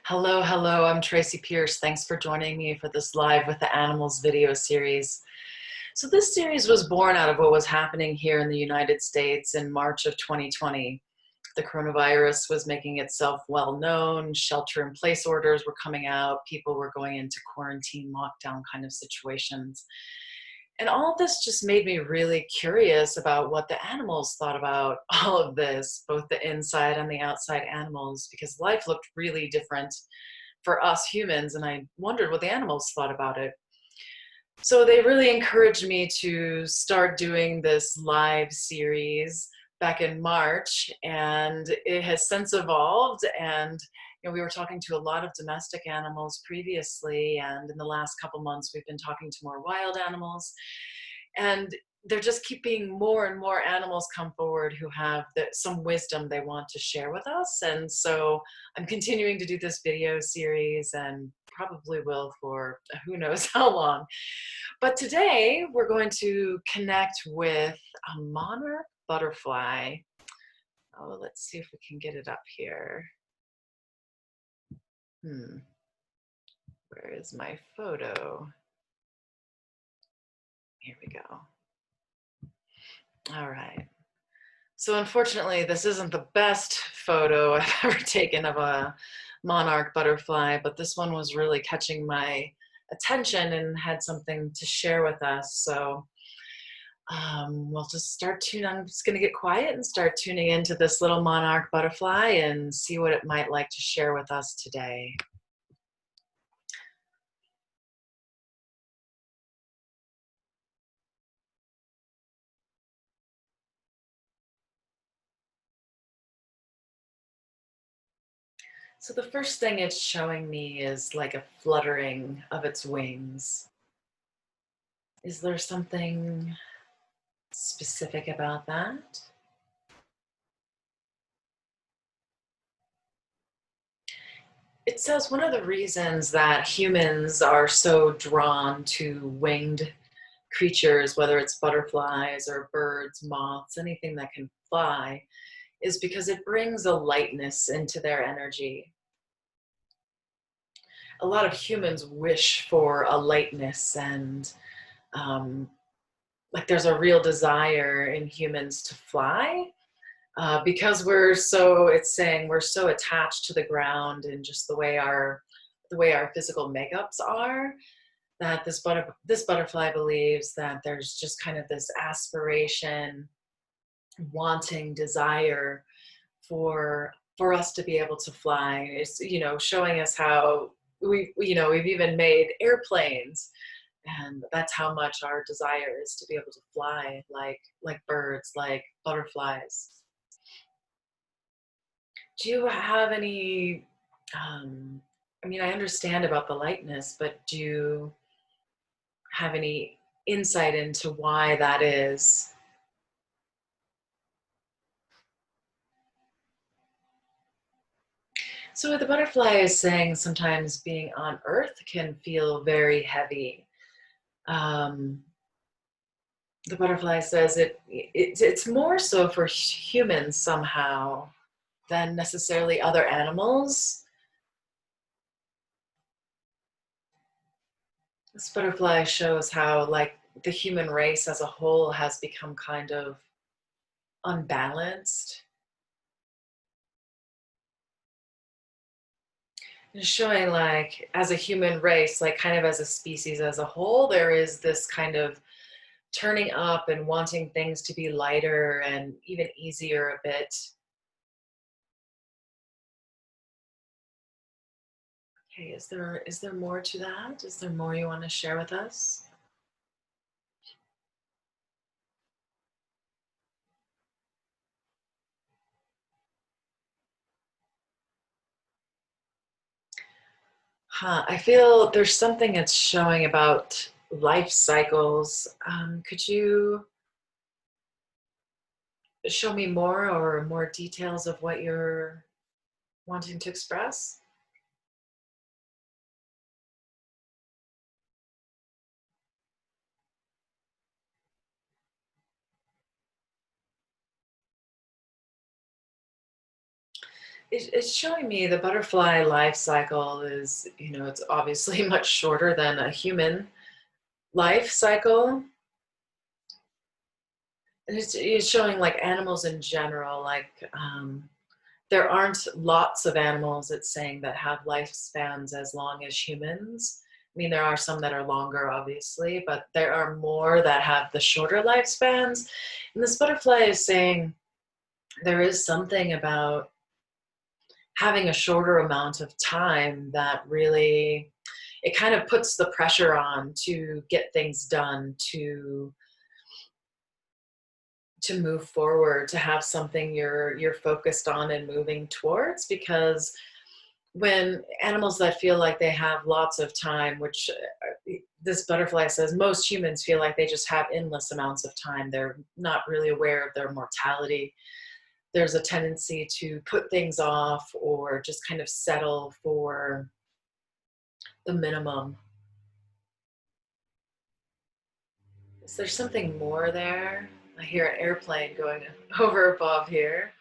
Hello, hello, I'm Tracy Pierce. Thanks for joining me for this Live with the Animals video series. So this series was born out of what was happening here in the United States in March of 2020. The coronavirus was making itself well known, shelter-in-place orders were coming out, people were going into quarantine, lockdown kind of situations. And all of this just made me really curious about what the animals thought about all of this, both the inside and the outside animals, because life looked really different for us humans, and I wondered what the animals thought about it. So they really encouraged me to start doing this live series back in March, and it has since evolved. And we were talking to a lot of domestic animals previously, and in the last couple months we've been talking to more wild animals, and there just keep being more and more animals come forward who have some wisdom they want to share with us. And so I'm continuing to do this video series and probably will for who knows how long. But today we're going to connect with a monarch butterfly. Oh, let's see if we can get it up here. Where is my photo? Here we go. All right. So unfortunately, this isn't the best photo I've ever taken of a monarch butterfly, but this one was really catching my attention and had something to share with us. So we'll just start tuning. I'm just going to get quiet and start tuning into this little monarch butterfly and see what it might like to share with us today. So the first thing it's showing me is like a fluttering of its wings. Is there something specific about that? It says one of the reasons that humans are so drawn to winged creatures, whether it's butterflies or birds, moths, anything that can fly, is because it brings a lightness into their energy. A lot of humans wish for a lightness, and like there's a real desire in humans to fly. Because it's saying we're so attached to the ground and just the way our physical makeups are, that this butterfly believes that there's just kind of this aspiration, wanting, desire for us to be able to fly. It's showing us how we've even made airplanes, and that's how much our desire is to be able to fly like birds, like butterflies. Do you have any, I understand about the lightness, but do you have any insight into why that is? So the butterfly is saying sometimes being on Earth can feel very heavy. Um, the butterfly says it's more so for humans somehow than necessarily other animals. This butterfly shows how, like, the human race as a whole has become kind of unbalanced. And showing, like, as a human race, like kind of as a species as a whole, there is this kind of turning up and wanting things to be lighter and even easier a bit. Okay, is there more to that? Is there more you want to share with us? I feel there's something it's showing about life cycles. Could you show me more or more details of what you're wanting to express? It's showing me the butterfly life cycle is, it's obviously much shorter than a human life cycle. And it's showing like animals in general, like there aren't lots of animals, it's saying, that have lifespans as long as humans. I mean, there are some that are longer, obviously, but there are more that have the shorter lifespans. And this butterfly is saying there is something about having a shorter amount of time that really, it kind of puts the pressure on to get things done, to move forward, to have something you're focused on and moving towards. Because when animals that feel like they have lots of time, which this butterfly says most humans feel like they just have endless amounts of time, they're not really aware of their mortality. There's a tendency to put things off or just kind of settle for the minimum. Is there something more there? I hear an airplane going over above here.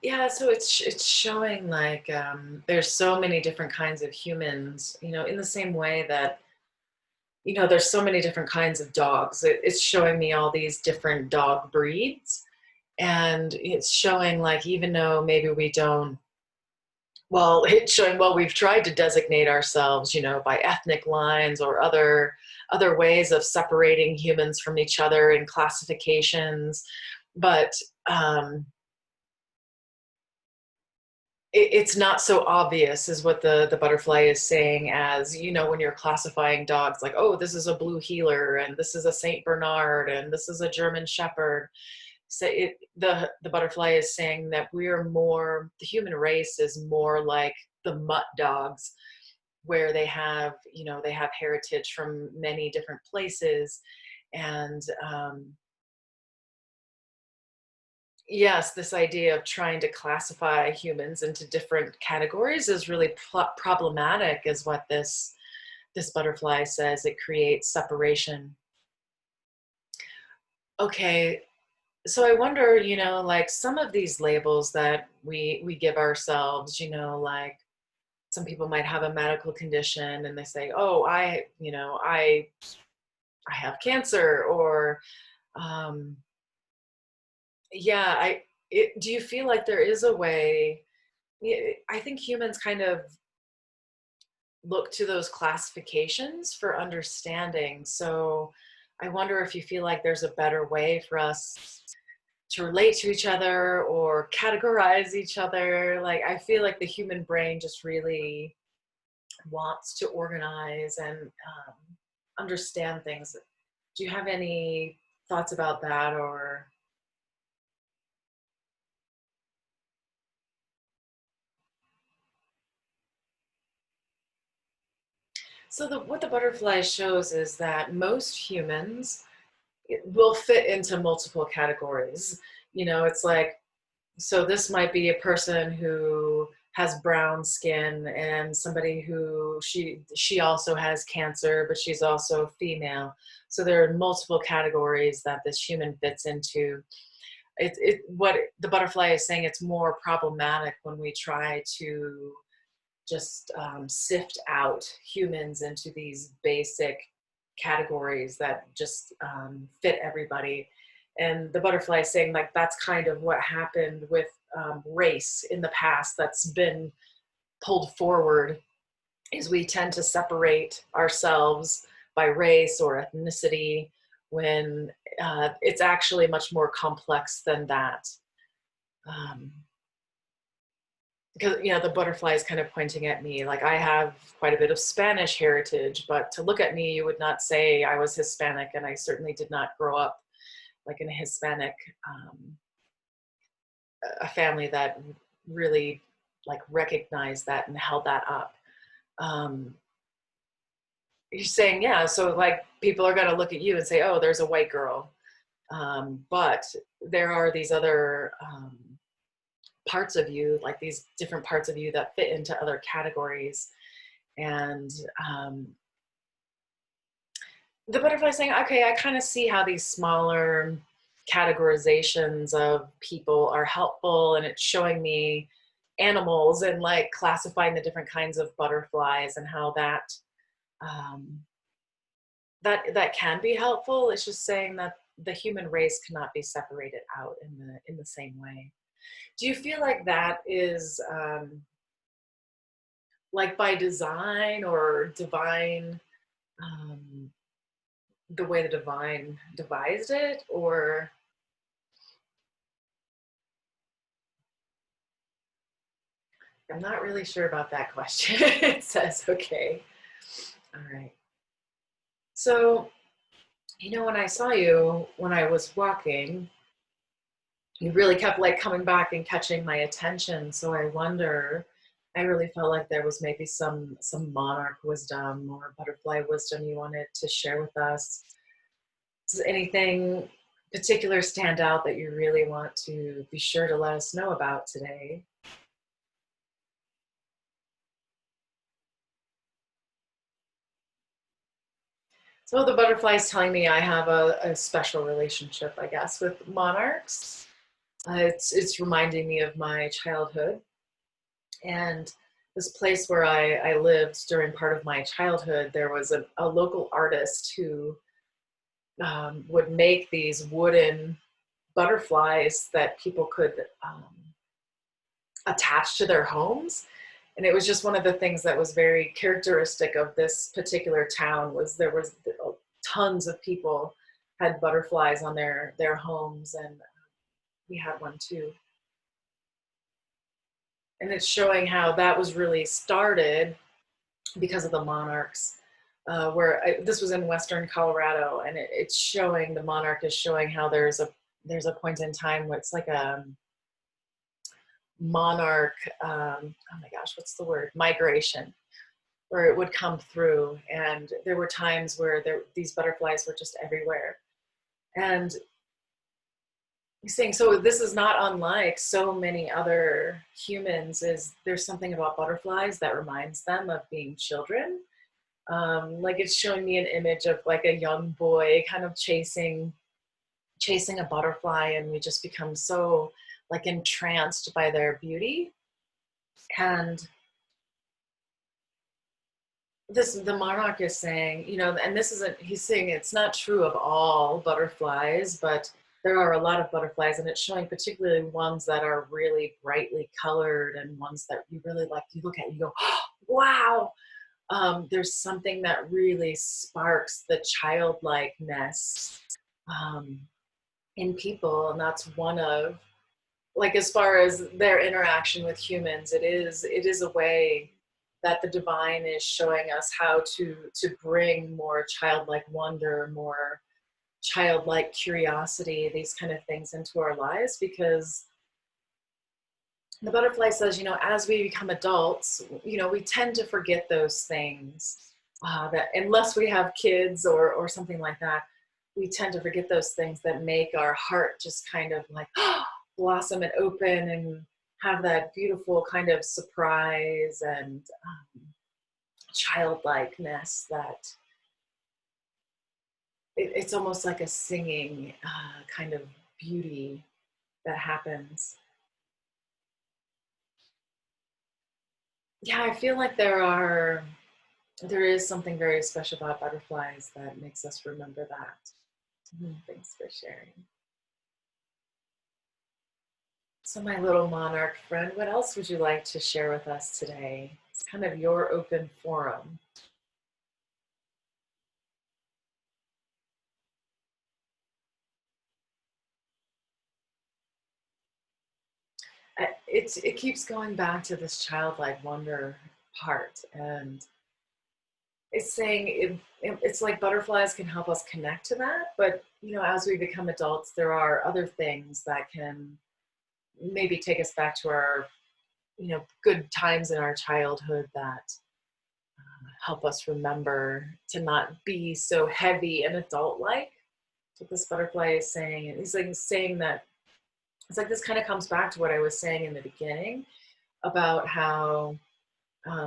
Yeah, so it's showing like there's so many different kinds of humans, in the same way that, there's so many different kinds of dogs. It's showing me all these different dog breeds. And it's showing like, even though maybe we don't, well, it's showing, well, we've tried to designate ourselves, by ethnic lines or other ways of separating humans from each other in classifications. But it's not so obvious, is what the butterfly is saying, as, when you're classifying dogs, like, oh, this is a blue heeler, and this is a Saint Bernard, and this is a German Shepherd. So the butterfly is saying that the human race is more like the mutt dogs, where they have heritage from many different places. And yes, this idea of trying to classify humans into different categories is really problematic, is what this butterfly says. It creates separation. Okay, so I wonder, like, some of these labels that we give ourselves, like, some people might have a medical condition and they say, oh, I have cancer, or um, yeah, do you feel like there is a way? I think humans kind of look to those classifications for understanding. So I wonder if you feel like there's a better way for us to relate to each other or categorize each other. Like, I feel like the human brain just really wants to organize and understand things. Do you have any thoughts about that? Or so what the butterfly shows is that most humans will fit into multiple categories. It's like, so this might be a person who has brown skin, and somebody who she also has cancer, but she's also female. So there are multiple categories that this human fits into. What the butterfly is saying, it's more problematic when we try to just sift out humans into these basic categories that just fit everybody. And the butterfly is saying, like, that's kind of what happened with race in the past, that's been pulled forward, is we tend to separate ourselves by race or ethnicity, when it's actually much more complex than that. Um, because, the butterfly is kind of pointing at me, like, I have quite a bit of Spanish heritage, but to look at me, you would not say I was Hispanic, and I certainly did not grow up like in a Hispanic a family that really, like, recognized that and held that up. um, you're saying, yeah, so, like, people are going to look at you and say, oh, there's a white girl, but there are these other parts of you, like these different parts of you that fit into other categories. And the butterfly saying, okay, I kind of see how these smaller categorizations of people are helpful, and it's showing me animals and like classifying the different kinds of butterflies and how that um, that can be helpful. It's just saying that the human race cannot be separated out in the same way. Do you feel like that is like by design or divine, um, the way the divine devised it, or I'm not really sure about that question. It says, okay, all right. So, you know, when I saw you when I was walking, you really kept like coming back and catching my attention. So I wonder, I really felt like there was maybe some monarch wisdom or butterfly wisdom you wanted to share with us. Does anything particular stand out that you really want to be sure to let us know about today? So the butterfly is telling me I have a special relationship, I guess, with monarchs. It's reminding me of my childhood and this place where I lived during part of my childhood. There was a local artist who would make these wooden butterflies that people could attach to their homes. And it was just one of the things that was very characteristic of this particular town was there was tons of people had butterflies on their homes, and we had one too. And it's showing how that was really started because of the monarchs, this was in Western Colorado, and it's showing, the monarch is showing how there's a point in time where it's like a monarch, oh my gosh, what's the word? Migration, where it would come through, and there were times where these butterflies were just everywhere. And he's saying, so this is not unlike so many other humans, is there's something about butterflies that reminds them of being children. Like it's showing me an image of like a young boy kind of chasing a butterfly, and we just become so like entranced by their beauty. And the monarch is saying, you know, and this isn't, he's saying it's not true of all butterflies, but there are a lot of butterflies, and it's showing particularly ones that are really brightly colored and ones that you really like, you look at and you go, oh, wow. There's something that really sparks the childlikeness um, in people, and that's one of, like, as far as their interaction with humans, it is a way that the divine is showing us how to bring more childlike wonder, more childlike curiosity, these kind of things into our lives, because the butterfly says, you know, as we become adults, you know, we tend to forget those things, that unless we have kids or something like that, we tend to forget those things that make our heart just kind of like blossom and open and have that beautiful kind of surprise and childlikeness that it's almost like a singing kind of beauty that happens. Yeah, I feel like there is something very special about butterflies that makes us remember that. Thanks for sharing. So my little monarch friend, what else would you like to share with us today? It's kind of your open forum. It keeps going back to this childlike wonder part, and it's saying it's like butterflies can help us connect to that, but you know, as we become adults, there are other things that can maybe take us back to our, you know, good times in our childhood that help us remember to not be so heavy and adult-like. That's what this butterfly is saying, and he's like saying that it's like this kind of comes back to what I was saying in the beginning about how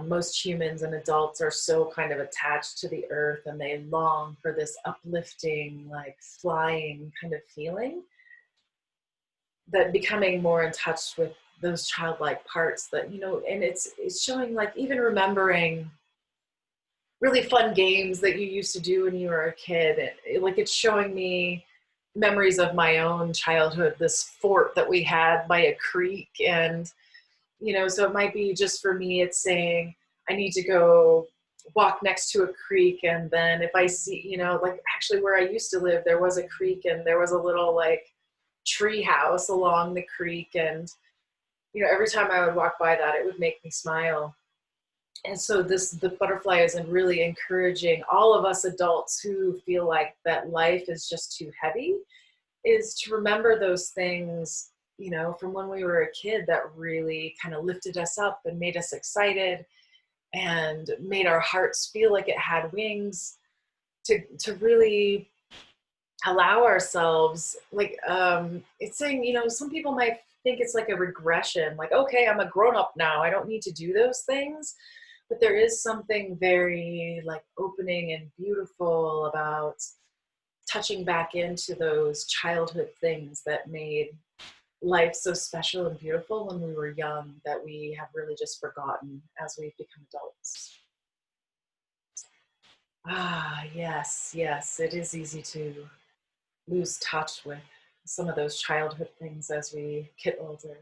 Most humans and adults are so kind of attached to the earth, and they long for this uplifting, like flying kind of feeling, that becoming more in touch with those childlike parts that, and it's showing, like, even remembering really fun games that you used to do when you were a kid. Like, it's showing me memories of my own childhood, this fort that we had by a creek. And so it might be, just for me, it's saying I need to go walk next to a creek, and then if I see, like, actually where I used to live, there was a creek, and there was a little, like, tree house along the creek. And every time I would walk by that, it would make me smile. And so the butterfly is really encouraging all of us adults who feel like that life is just too heavy, is to remember those things, from when we were a kid, that really kind of lifted us up and made us excited and made our hearts feel like it had wings, to really allow ourselves, like, it's saying, some people might think it's like a regression, like, okay, I'm a grown up now, I don't need to do those things. But there is something very, like, opening and beautiful about touching back into those childhood things that made life so special and beautiful when we were young, that we have really just forgotten as we've become adults. Yes, yes, it is easy to lose touch with some of those childhood things as we get older.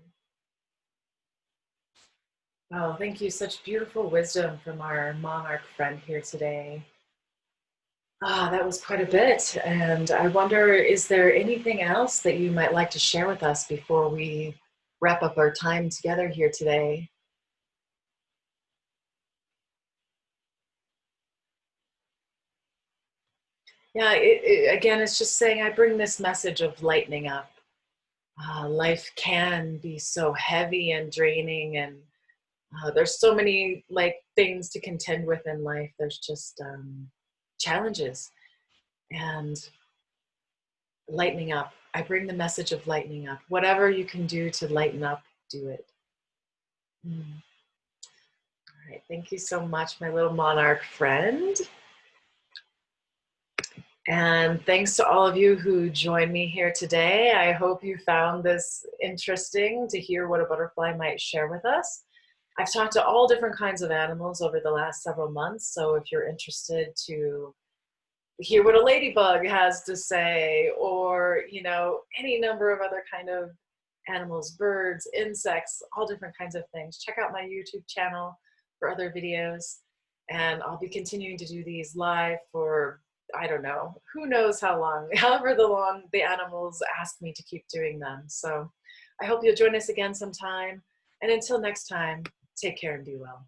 Oh, thank you. Such beautiful wisdom from our monarch friend here today. That was quite a bit. And I wonder, is there anything else that you might like to share with us before we wrap up our time together here today? Yeah, again, it's just saying, I bring this message of lightening up. Life can be so heavy and draining, and there's so many, like, things to contend with in life. There's just challenges, and lightening up. I bring the message of lightening up. Whatever you can do to lighten up, do it. Mm. All right. Thank you so much, my little monarch friend. And thanks to all of you who joined me here today. I hope you found this interesting to hear what a butterfly might share with us. I've talked to all different kinds of animals over the last several months. So if you're interested to hear what a ladybug has to say, or any number of other kind of animals, birds, insects, all different kinds of things, check out my YouTube channel for other videos. And I'll be continuing to do these live for, I don't know, who knows how long, however the long the animals ask me to keep doing them. So I hope you'll join us again sometime, and until next time, take care and be well.